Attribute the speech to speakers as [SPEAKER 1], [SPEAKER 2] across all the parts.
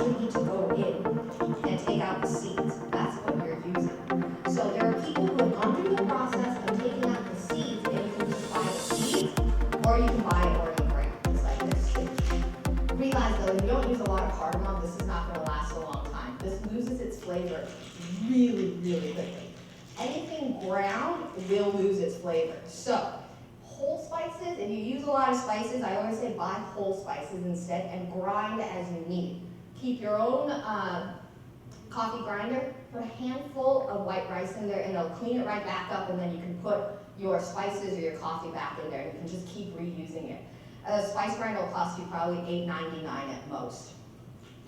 [SPEAKER 1] actually need to go in and take out the seeds. That's what you're using. So there are people who have gone through the process of taking out the seeds, and you can just buy the seeds, or you can buy it already ground, like this. Realize though, if you don't use a lot of cardamom, this is not going to last a long time. This loses its flavor really, really quickly. Anything ground will lose its flavor. So whole spices, if you use a lot of spices, I always say buy whole spices instead and grind as you need. Keep your own coffee grinder, put a handful of white rice in there and it'll clean it right back up, and then you can put your spices or your coffee back in there and you can just keep reusing it. A spice grinder will cost you probably $8.99 at most.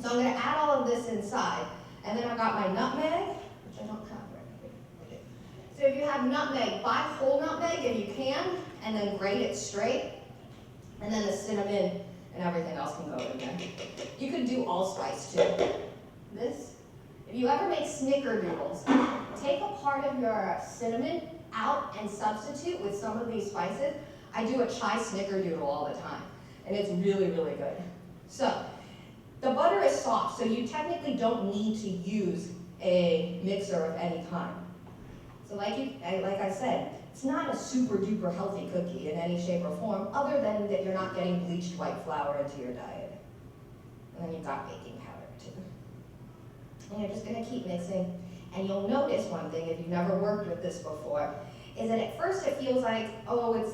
[SPEAKER 1] So I'm going to add all of this inside, and then I've got my nutmeg, which I don't have right here. Okay. So if you have nutmeg, buy whole nutmeg if you can, and then grate it straight, and then the cinnamon and everything else can go in there. You could do allspice too. This, if you ever make snickerdoodles, take a part of your cinnamon out and substitute with some of these spices. I do a chai snickerdoodle all the time, and it's really, really good. So the butter is soft, so you technically don't need to use a mixer of any kind. So like I said, it's not a super duper healthy cookie in any shape or form, other than that you're not getting bleached white flour into your diet. And then you've got baking powder too. And you're just gonna keep mixing. And you'll notice one thing, if you've never worked with this before, is that at first it feels like, oh, it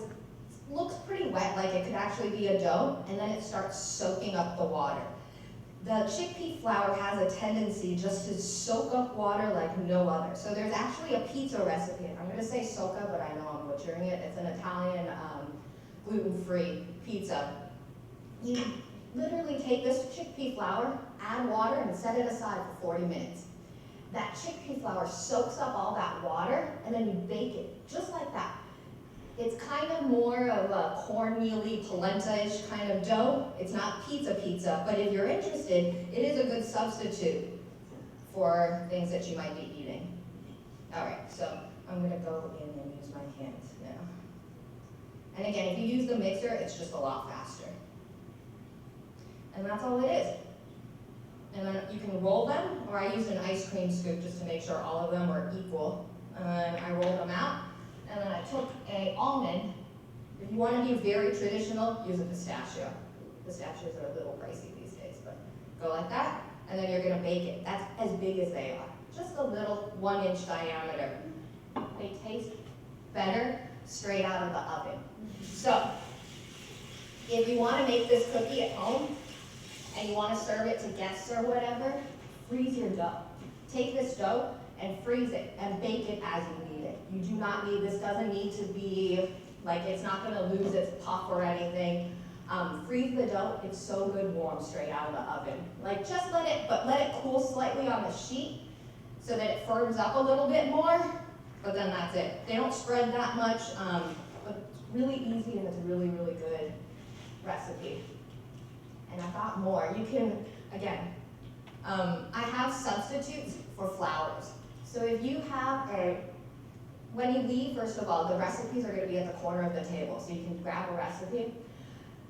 [SPEAKER 1] looks pretty wet, like it could actually be a dough, and then it starts soaking up the water. The chickpea flour has a tendency just to soak up water like no other. So there's actually a pizza recipe. I'm going to say soca, but I know I'm butchering it. It's an Italian gluten-free pizza. You literally take this chickpea flour, add water, and set it aside for 40 minutes. That chickpea flour soaks up all that water, and then you bake it just like that. It's kind of more of a cornmeal-y, polenta-ish kind of dough. It's not pizza, but if you're interested, it is a good substitute for things that you might be eating. All right, so I'm gonna go in and use my hands now. And again, if you use the mixer, it's just a lot faster. And that's all it is. And then you can roll them, or I used an ice cream scoop just to make sure all of them were equal. And I rolled them out. And then I took an almond. If you want to be very traditional, use a pistachio. Pistachios are a little pricey these days, but go like that, and then you're going to bake it. That's as big as they are. Just a little 1-inch diameter. They taste better straight out of the oven. So, if you want to make this cookie at home, and you want to serve it to guests or whatever, freeze your dough. Take this dough and freeze it and bake it as you need it. You do not need, this doesn't need to be, like it's not gonna lose its puff or anything. Freeze the dough, it's so good warm straight out of the oven. Like just let it cool slightly on the sheet so that it firms up a little bit more, but then that's it. They don't spread that much, but it's really easy and it's a really, really good recipe. And I've got more. You can, again, I have substitutes for flours. So if you have when you leave, first of all, the recipes are going to be at the corner of the table, so you can grab a recipe.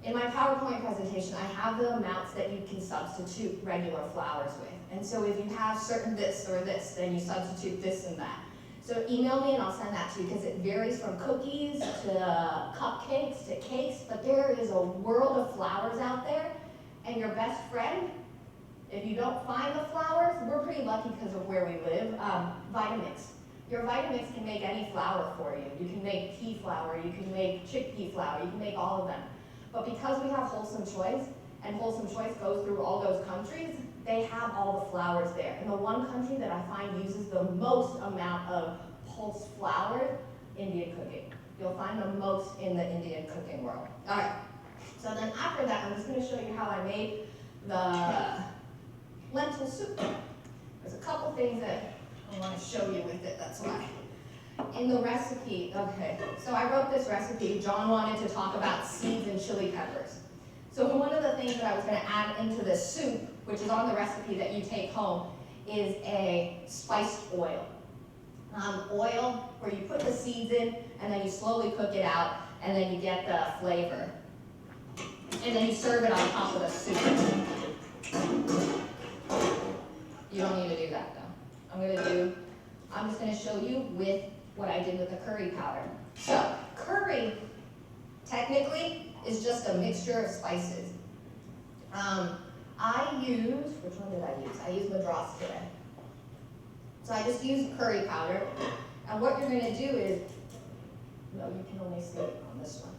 [SPEAKER 1] In my PowerPoint presentation, I have the amounts that you can substitute regular flours with. And so if you have certain this or this, then you substitute this and that. So email me and I'll send that to you, because it varies from cookies to cupcakes to cakes, but there is a world of flours out there, and your best friend, if you don't find the flours, we're pretty lucky because of where we live, Vitamix. Your Vitamix can make any flour for you. You can make pea flour, you can make chickpea flour, you can make all of them. But because we have Wholesome Choice, and Wholesome Choice goes through all those countries, they have all the flours there. And the one country that I find uses the most amount of pulse flour, Indian cooking. You'll find the most in the Indian cooking world. All right, so then after that, I'm just gonna show you how I made the lentil soup. There's a couple things that I want to show you with it, that's why. In the recipe, okay, so I wrote this recipe. John wanted to talk about seeds and chili peppers. So one of the things that I was going to add into this soup, which is on the recipe that you take home, is a spiced oil. Oil where you put the seeds in, and then you slowly cook it out, and then you get the flavor. And then you serve it on top of the soup. You don't need to do that though. I'm just gonna show you with what I did with the curry powder. So, curry, technically, is just a mixture of spices. Which one did I use? I used Madras today. So I just used curry powder. And what you're gonna do is, no, you can only see it on this one.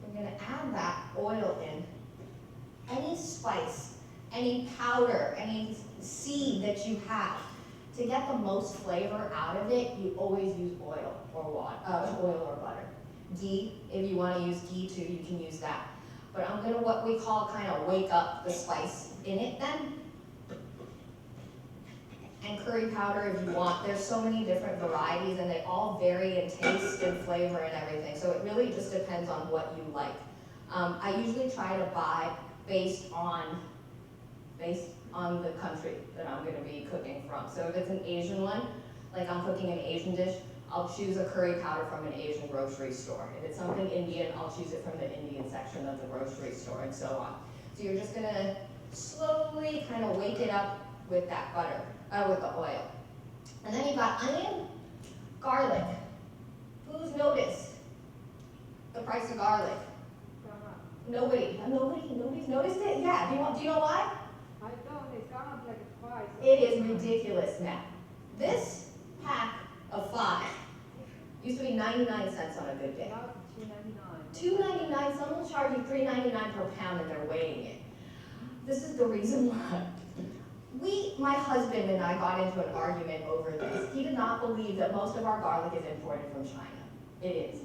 [SPEAKER 1] We're gonna add that oil in. Any spice, any powder, any seed that you have, to get the most flavor out of it, you always use oil or oil or butter. Ghee, if you want to use ghee too, you can use that. But I'm gonna what we call kind of wake up the spice in it then. And curry powder if you want. There's so many different varieties and they all vary in taste and flavor and everything. So it really just depends on what you like. I usually try to buy based on the country that I'm gonna be cooking from. So if it's an Asian one, like I'm cooking an Asian dish, I'll choose a curry powder from an Asian grocery store. If it's something Indian, I'll choose it from the Indian section of the grocery store and so on. So you're just gonna slowly kind of wake it up with that butter, with the oil. And then you've got onion, garlic. Who's noticed the price of garlic? Nobody's noticed it? Yeah, do you know why?
[SPEAKER 2] I don't, it's gone up like twice.
[SPEAKER 1] It is ridiculous now. This pack of 5 used to be 99 cents on a good day.
[SPEAKER 2] Now it's $2.99.
[SPEAKER 1] $2.99, some will charge you $3.99 per pound and they're weighing it. This is the reason why. My husband and I got into an argument over this. He did not believe that most of our garlic is imported from China. It is.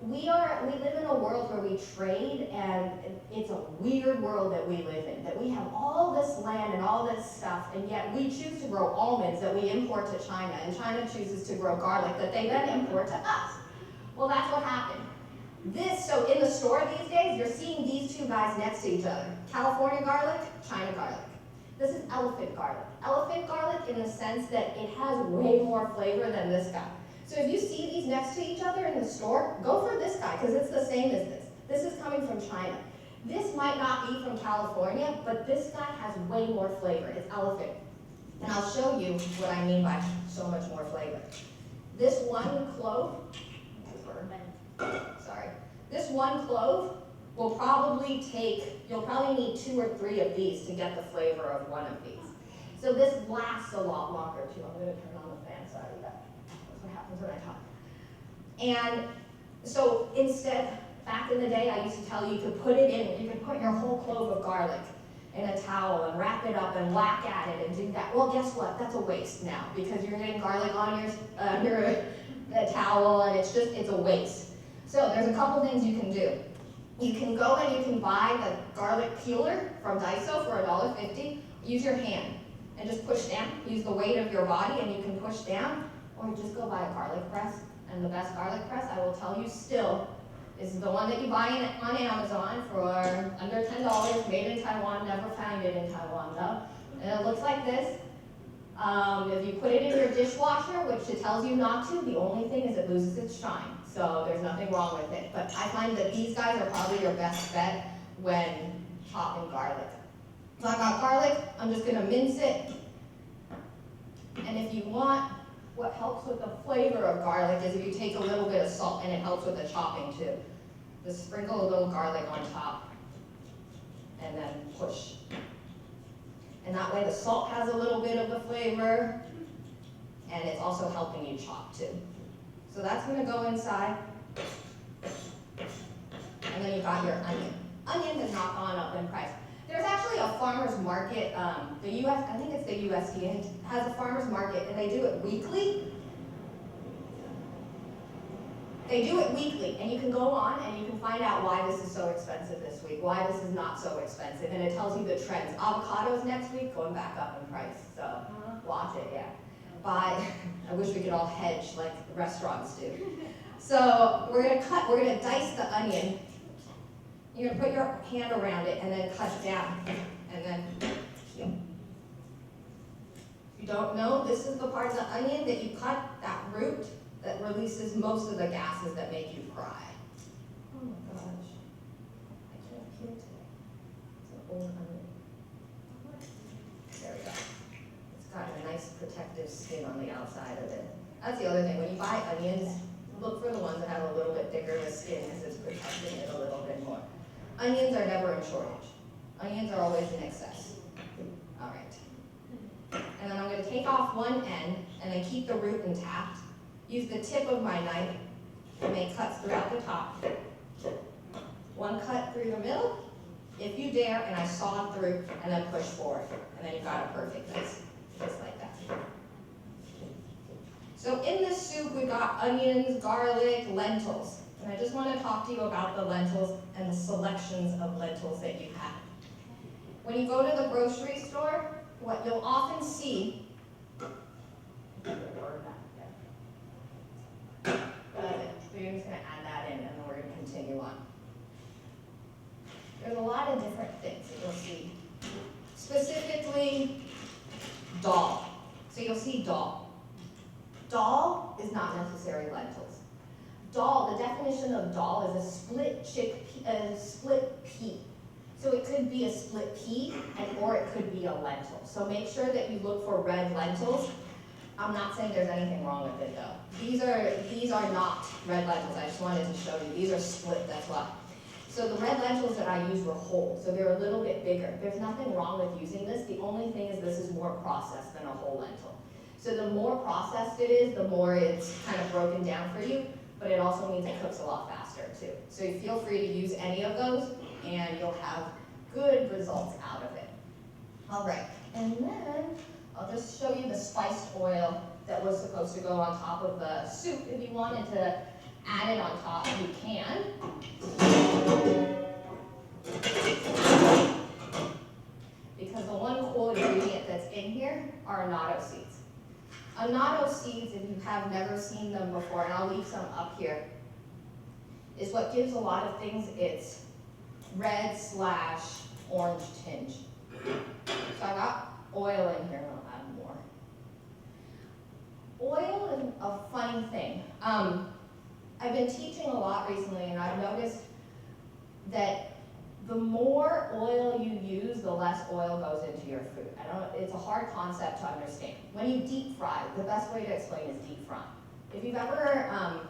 [SPEAKER 1] We live in a world where we trade, and it's a weird world that we live in, that we have all this land and all this stuff, and yet we choose to grow almonds that we import to China, and China chooses to grow garlic that they then import to us. Well, that's what happened. So in the store these days, you're seeing these two guys next to each other. California garlic, China garlic. This is elephant garlic. Elephant garlic in the sense that it has way more flavor than this guy. So if you see these next to each other in the store, go for this guy, because it's the same as this. This is coming from China. This might not be from California, but this guy has way more flavor. It's elephant. And I'll show you what I mean by so much more flavor. This one clove, this one clove will probably you'll probably need 2 or 3 of these to get the flavor of one of these. So this lasts a lot longer too. I'm gonna turn on the fan, sorry. That's what happens when I talk. And so instead, back in the day, I used to tell you could put your whole clove of garlic in a towel and wrap it up and whack at it and do that. Well, guess what? That's a waste now because you're getting garlic on your towel and it's a waste. So there's a couple things you can do. You can go and you can buy the garlic peeler from Daiso for $1.50. Use your hand and just push down. Use the weight of your body and you can push down, or just go buy a garlic press. And the best garlic press, I will tell you still, is the one that you buy on Amazon for under $10, made in Taiwan, never found it in Taiwan though. And it looks like this. If you put it in your dishwasher, which it tells you not to, the only thing is it loses its shine. So there's nothing wrong with it. But I find that these guys are probably your best bet when chopping garlic. So I got garlic, I'm just gonna mince it. And if you want, what helps with the flavor of garlic is if you take a little bit of salt, and it helps with the chopping too. Just sprinkle a little garlic on top and then push. And that way the salt has a little bit of the flavor and it's also helping you chop too. So that's gonna go inside. And then you got your onion. Onion has not gone up in price. There's actually a farmer's market, I think it's the USDA, has a farmer's market and they do it weekly. They do it weekly, and you can go on and you can find out why this is so expensive this week, why this is not so expensive, and it tells you the trends. Avocados next week going back up in price, so watch it, yeah. I wish we could all hedge like restaurants do. So we're gonna dice the onion. You're gonna put your hand around it and then cut down, and then peel. If you don't know, this is the part of the onion that you cut, that root, that releases most of the gases that make you cry. Oh my God. whole onion. There we go. It's got a nice protective skin on the outside of it. That's the other thing, when you buy onions, look for the ones that have a little bit thicker of skin because it's protecting it a little bit more. Onions are never in shortage. Onions are always in excess. All right. And then I'm going to take off one end and then keep the root intact. Use the tip of my knife to make cuts throughout the top. One cut through the middle, if you dare, and I saw it through, and then push forward. And then you've got a perfect piece, just like that. So in this soup, we've got onions, garlic, lentils. And I just want to talk to you about the lentils and the selections of lentils that you have. When you go to the grocery store, what you'll often see, so you're just going to add that in, and then we're going to continue on. There's a lot of different things that you'll see. Specifically, dal. So you'll see dal. Dal is not necessarily lentils. Dal, the definition of dal is a split pea. So it could be a split pea, or it could be a lentil. So make sure that you look for red lentils. I'm not saying there's anything wrong with it though. These are not red lentils. I just wanted to show you. These are split, that's why. So the red lentils that I used were whole, so they're a little bit bigger. There's nothing wrong with using this. The only thing is this is more processed than a whole lentil. So the more processed it is, the more it's kind of broken down for you, but it also means it cooks a lot faster too. So you feel free to use any of those and you'll have good results out of it. All right, and then I'll just show you the spiced oil that was supposed to go on top of the soup. If you wanted to add it on top, you can. Because the one cool ingredient that's in here are annatto seeds. Annatto seeds, if you have never seen them before, and I'll leave some up here, is what gives a lot of things its red/orange tinge. So I got oil in here, and I'll add more. Oil is a funny thing. I've been teaching a lot recently, and I've noticed that the more oil you use, the less oil goes into your food. It's a hard concept to understand. When you deep fry, the best way to explain is deep fry. If you've ever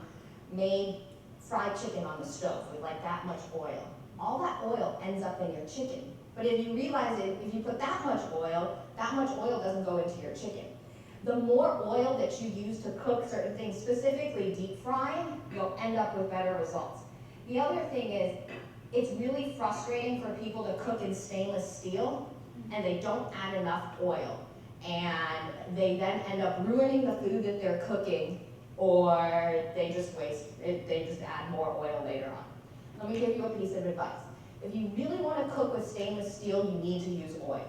[SPEAKER 1] made fried chicken on the stove with like that much oil, all that oil ends up in your chicken. But if you realize it, if you put that much oil doesn't go into your chicken. The more oil that you use to cook certain things, specifically deep frying, you'll end up with better results. The other thing is, it's really frustrating for people to cook in stainless steel and they don't add enough oil. And they then end up ruining the food that they're cooking, or they just waste it, they just add more oil later on. Let me give you a piece of advice. If you really want to cook with stainless steel, you need to use oil.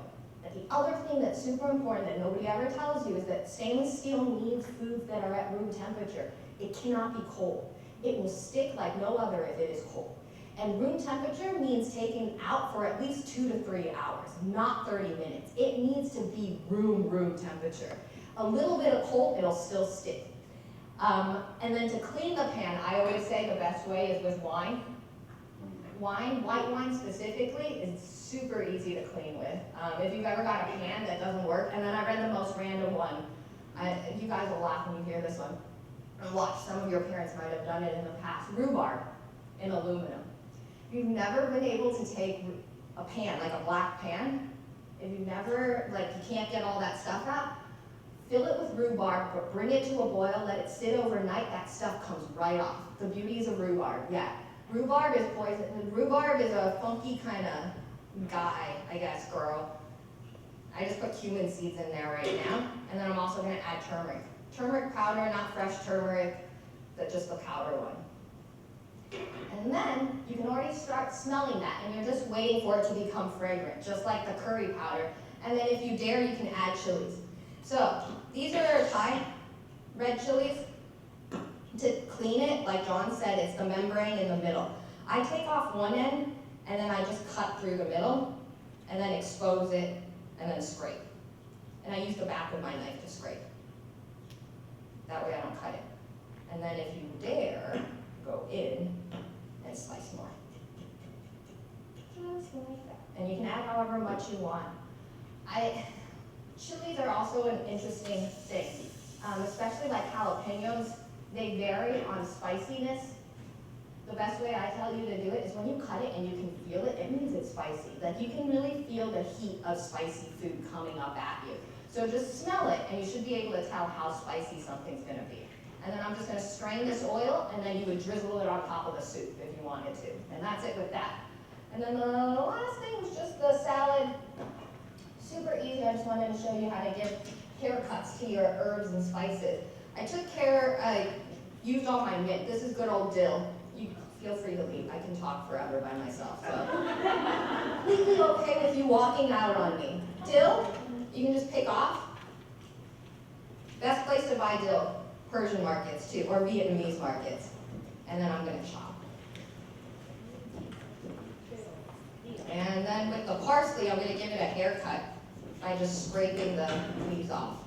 [SPEAKER 1] And the other thing that's super important that nobody ever tells you is that stainless steel needs foods that are at room temperature. It cannot be cold. It will stick like no other if it is cold. And room temperature means taking out for at least 2 to 3 hours, not 30 minutes. It needs to be room temperature. A little bit of cold, it'll still stick. And then to clean the pan, I always say the best way is with wine. White wine specifically, is super easy to clean with. If you've ever got a pan that doesn't work, and then I read the most random one. You guys will laugh when you hear this one. And watch, some of your parents might have done it in the past. Rhubarb in aluminum. If you've never been able to take a pan, like a black pan, if you've never, you can't get all that stuff out, fill it with rhubarb, but bring it to a boil, let it sit overnight, that stuff comes right off. The beauties of rhubarb, yeah. Rhubarb is poison. Rhubarb is a funky kind of guy, I guess, girl. I just put cumin seeds in there right now, and then I'm also going to add turmeric. Turmeric powder, not fresh turmeric, just the powder one. And then you can already start smelling that, and you're just waiting for it to become fragrant, just like the curry powder. And then if you dare, you can add chilies. So these are Thai red chilies. To clean it, like John said, it's the membrane in the middle. I take off one end, and then I just cut through the middle, and then expose it, and then scrape. And I use the back of my knife to scrape. That way I don't cut it. And then if you dare, go in and slice more. Just like that. And you can add however what you want. Chilies are also an interesting thing, especially like jalapenos. They vary on spiciness. The best way I tell you to do it is when you cut it and you can feel it, it means it's spicy. Like you can really feel the heat of spicy food coming up at you. So just smell it and you should be able to tell how spicy something's gonna be. And then I'm just gonna strain this oil and then you would drizzle it on top of the soup if you wanted to. And that's it with that. And then the last thing was just the salad. Super easy, I just wanted to show you how to give haircuts to your herbs and spices. I took care, I used all my mint. This is good old dill. You feel free to leave. I can talk forever by myself. So completely okay with you walking out on me. Dill, you can just pick off. Best place to buy dill, Persian markets too, or Vietnamese markets. And then I'm gonna chop. And then with the parsley, I'm gonna give it a haircut by just scraping the leaves off.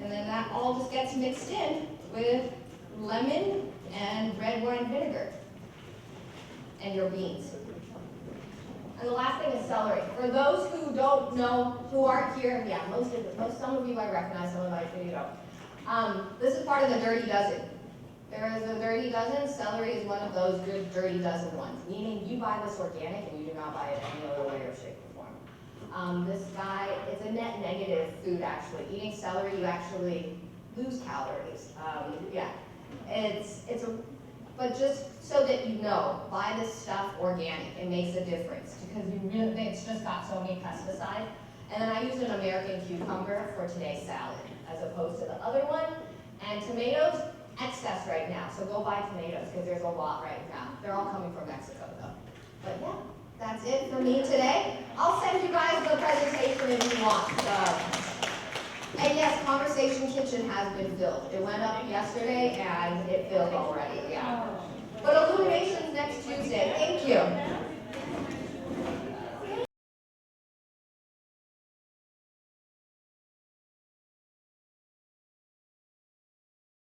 [SPEAKER 1] And then that all just gets mixed in with lemon and red wine vinegar and your beans. And the last thing is celery. For those who don't know, who aren't here, yeah, some of you I recognize, some of you don't. This is part of the dirty dozen. There is a dirty dozen. Celery is one of those good dirty dozen ones, meaning you buy this organic and you do not buy it any other way or shape or form. This guy, it's a net negative food actually. Eating celery, you actually lose calories. Yeah, but just so that you know, buy this stuff organic. It makes a difference because it's just got so many pesticides. And then I use an American cucumber for today's salad as opposed to the other one. And tomatoes, excess right now, so go buy tomatoes because there's a lot right now. They're all coming from Mexico though. But yeah, that's it for me today. I'll send you guys the presentation if you want. And yes, Conversation Kitchen has been filled. It went up yesterday and it filled already, yeah. But Illumination's next Tuesday. Thank you.